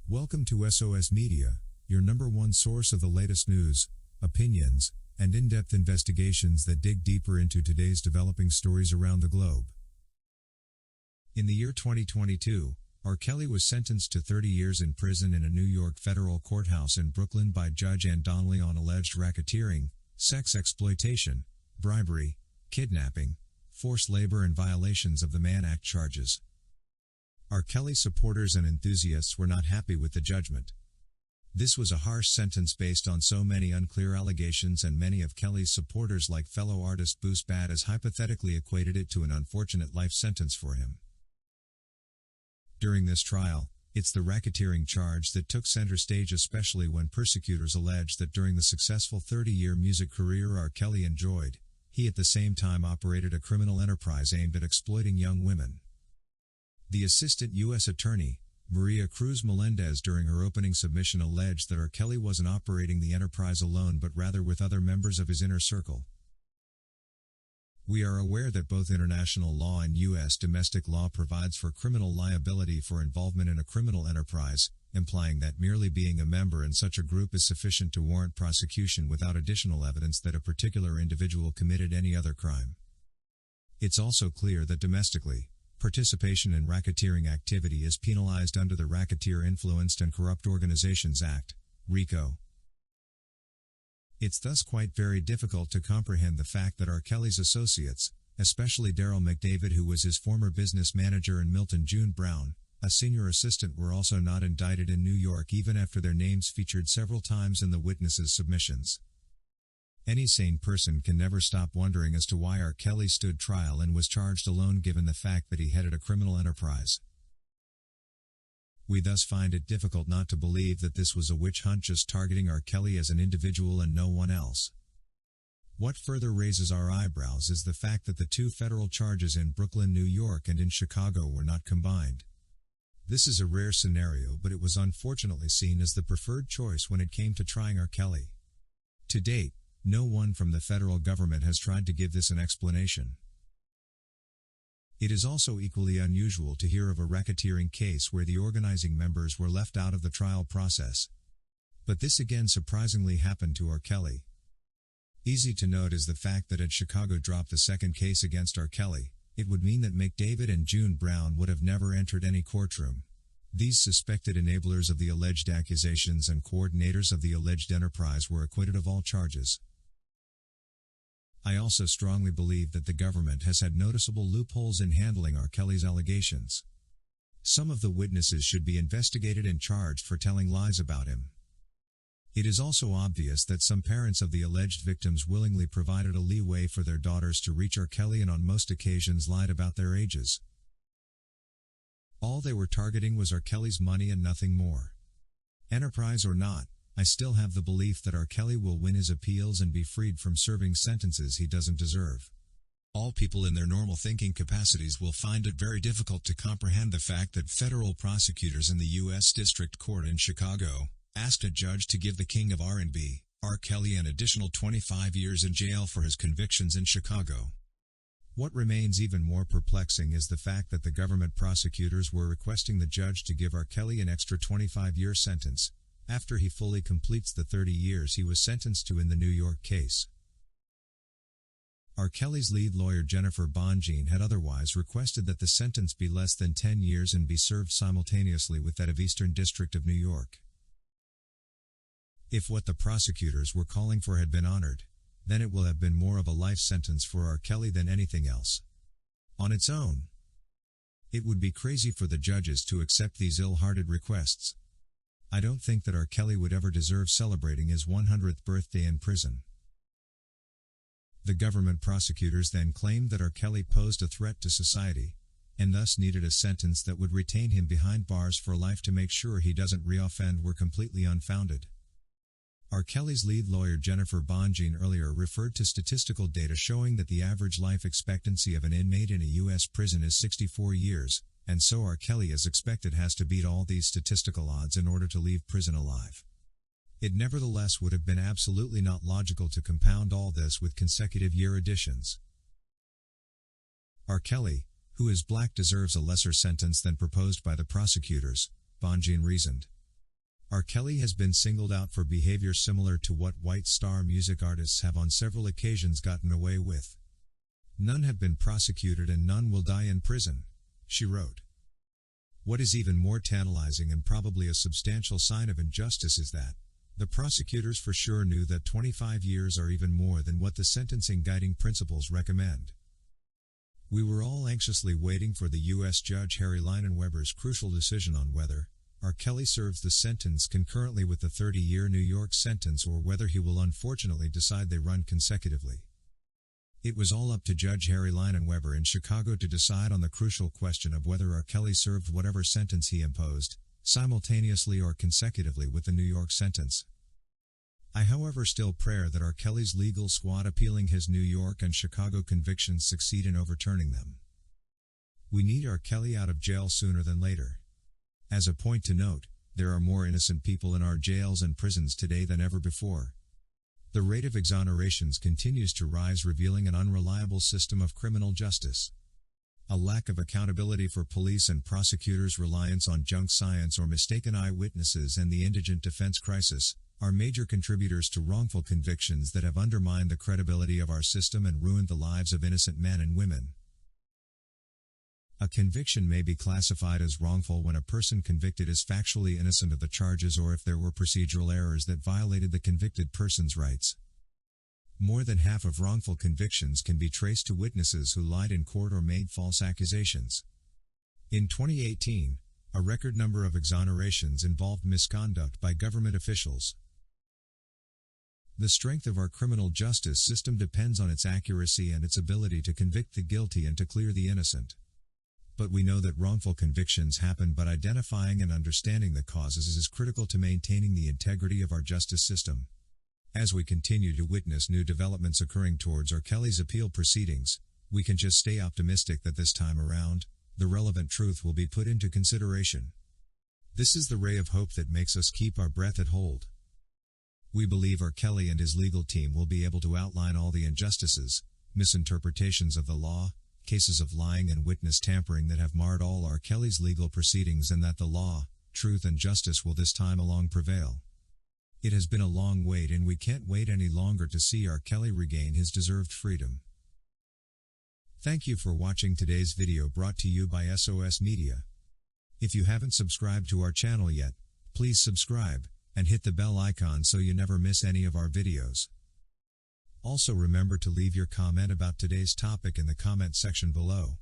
Welcome to SOS Media, your number one source of the latest news, opinions, and in-depth investigations that dig deeper into today's developing stories around the globe. In the year 2022, R. Kelly was sentenced to 30 years in prison in a New York federal courthouse in Brooklyn by Judge Ann Donnelly on alleged racketeering, sex exploitation, bribery, kidnapping, forced labor and violations of the Mann Act charges. R. Kelly supporters and enthusiasts were not happy with the judgment. This was a harsh sentence based on so many unclear allegations, and many of Kelly's supporters, like fellow artist Bruce Batt, hypothetically equated it to an unfortunate life sentence for him. During this trial, it's the racketeering charge that took center stage, especially when prosecutors alleged that during the successful 30-year music career R. Kelly enjoyed, he at the same time operated a criminal enterprise aimed at exploiting young women. The Assistant U.S. Attorney, Maria Cruz Melendez, during her opening submission alleged that R. Kelly wasn't operating the enterprise alone but rather with other members of his inner circle. We are aware that both international law and U.S. domestic law provides for criminal liability for involvement in a criminal enterprise, implying that merely being a member in such a group is sufficient to warrant prosecution without additional evidence that a particular individual committed any other crime. It's also clear that domestically, participation in racketeering activity is penalized under the Racketeer Influenced and Corrupt Organizations Act, RICO. It's thus quite very difficult to comprehend the fact that R. Kelly's associates, especially Derrel McDavid, who was his former business manager, and Milton June Brown, a senior assistant, were also not indicted in New York even after their names featured several times in the witnesses' submissions. Any sane person can never stop wondering as to why R. Kelly stood trial and was charged alone, given the fact that he headed a criminal enterprise. We thus find it difficult not to believe that this was a witch hunt just targeting R. Kelly as an individual and no one else. What further raises our eyebrows is the fact that the two federal charges in Brooklyn, New York and in Chicago were not combined. This is a rare scenario, but it was unfortunately seen as the preferred choice when it came to trying R. Kelly. To date, no one from the federal government has tried to give this an explanation. It is also equally unusual to hear of a racketeering case where the organizing members were left out of the trial process. But this again surprisingly happened to R. Kelly. Easy to note is the fact that had Chicago dropped the second case against R. Kelly, it would mean that McDavid and June Brown would have never entered any courtroom. These suspected enablers of the alleged accusations and coordinators of the alleged enterprise were acquitted of all charges. I also strongly believe that the government has had noticeable loopholes in handling R. Kelly's allegations. Some of the witnesses should be investigated and charged for telling lies about him. It is also obvious that some parents of the alleged victims willingly provided a leeway for their daughters to reach R. Kelly and on most occasions lied about their ages. All they were targeting was R. Kelly's money and nothing more. Enterprise or not, I still have the belief that R. Kelly will win his appeals and be freed from serving sentences he doesn't deserve. All people in their normal thinking capacities will find it very difficult to comprehend the fact that federal prosecutors in the U.S. District Court in Chicago asked a judge to give the king of R&B, R. Kelly, an additional 25 years in jail for his convictions in Chicago. What remains even more perplexing is the fact that the government prosecutors were requesting the judge to give R. Kelly an extra 25-year sentence, after he fully completes the 30 years he was sentenced to in the New York case. R. Kelly's lead lawyer Jennifer Bonjean had otherwise requested that the sentence be less than 10 years and be served simultaneously with that of Eastern District of New York. If what the prosecutors were calling for had been honored, then it will have been more of a life sentence for R. Kelly than anything else. On its own, it would be crazy for the judges to accept these ill-hearted requests. I don't think that R. Kelly would ever deserve celebrating his 100th birthday in prison. The government prosecutors then claimed that R. Kelly posed a threat to society, and thus needed a sentence that would retain him behind bars for life to make sure he doesn't reoffend were completely unfounded. R. Kelly's lead lawyer Jennifer Bonjean earlier referred to statistical data showing that the average life expectancy of an inmate in a U.S. prison is 64 years, and so R. Kelly as expected has to beat all these statistical odds in order to leave prison alive. It nevertheless would have been absolutely not logical to compound all this with consecutive year additions. R. Kelly, who is black, deserves a lesser sentence than proposed by the prosecutors, Bonjean reasoned. R. Kelly has been singled out for behavior similar to what white star music artists have on several occasions gotten away with. None have been prosecuted and none will die in prison, she wrote. What is even more tantalizing and probably a substantial sign of injustice is that the prosecutors for sure knew that 25 years are even more than what the sentencing guiding principles recommend. We were all anxiously waiting for the U.S. Judge Harry Leinenweber's crucial decision on whether R. Kelly serves the sentence concurrently with the 30-year New York sentence or whether he will unfortunately decide they run consecutively. It was all up to Judge Harry Leinenweber in Chicago to decide on the crucial question of whether R. Kelly served whatever sentence he imposed, simultaneously or consecutively with the New York sentence. I however still pray that R. Kelly's legal squad appealing his New York and Chicago convictions succeed in overturning them. We need R. Kelly out of jail sooner than later. As a point to note, there are more innocent people in our jails and prisons today than ever before. The rate of exonerations continues to rise, revealing an unreliable system of criminal justice. A lack of accountability for police and prosecutors, reliance on junk science or mistaken eyewitnesses, and the indigent defense crisis are major contributors to wrongful convictions that have undermined the credibility of our system and ruined the lives of innocent men and women. A conviction may be classified as wrongful when a person convicted is factually innocent of the charges or if there were procedural errors that violated the convicted person's rights. More than half of wrongful convictions can be traced to witnesses who lied in court or made false accusations. In 2018, a record number of exonerations involved misconduct by government officials. The strength of our criminal justice system depends on its accuracy and its ability to convict the guilty and to clear the innocent. But we know that wrongful convictions happen, but identifying and understanding the causes is critical to maintaining the integrity of our justice system. As we continue to witness new developments occurring towards R. Kelly's appeal proceedings, we can just stay optimistic that this time around, the relevant truth will be put into consideration. This is the ray of hope that makes us keep our breath and hold. We believe R. Kelly and his legal team will be able to outline all the injustices, misinterpretations of the law, cases of lying and witness tampering that have marred all R. Kelly's legal proceedings, and that the law, truth and justice will this time along prevail. It has been a long wait and we can't wait any longer to see R. Kelly regain his deserved freedom. Thank you for watching today's video brought to you by SOS Media. If you haven't subscribed to our channel yet, please subscribe and hit the bell icon so you never miss any of our videos. Also remember to leave your comment about today's topic in the comment section below.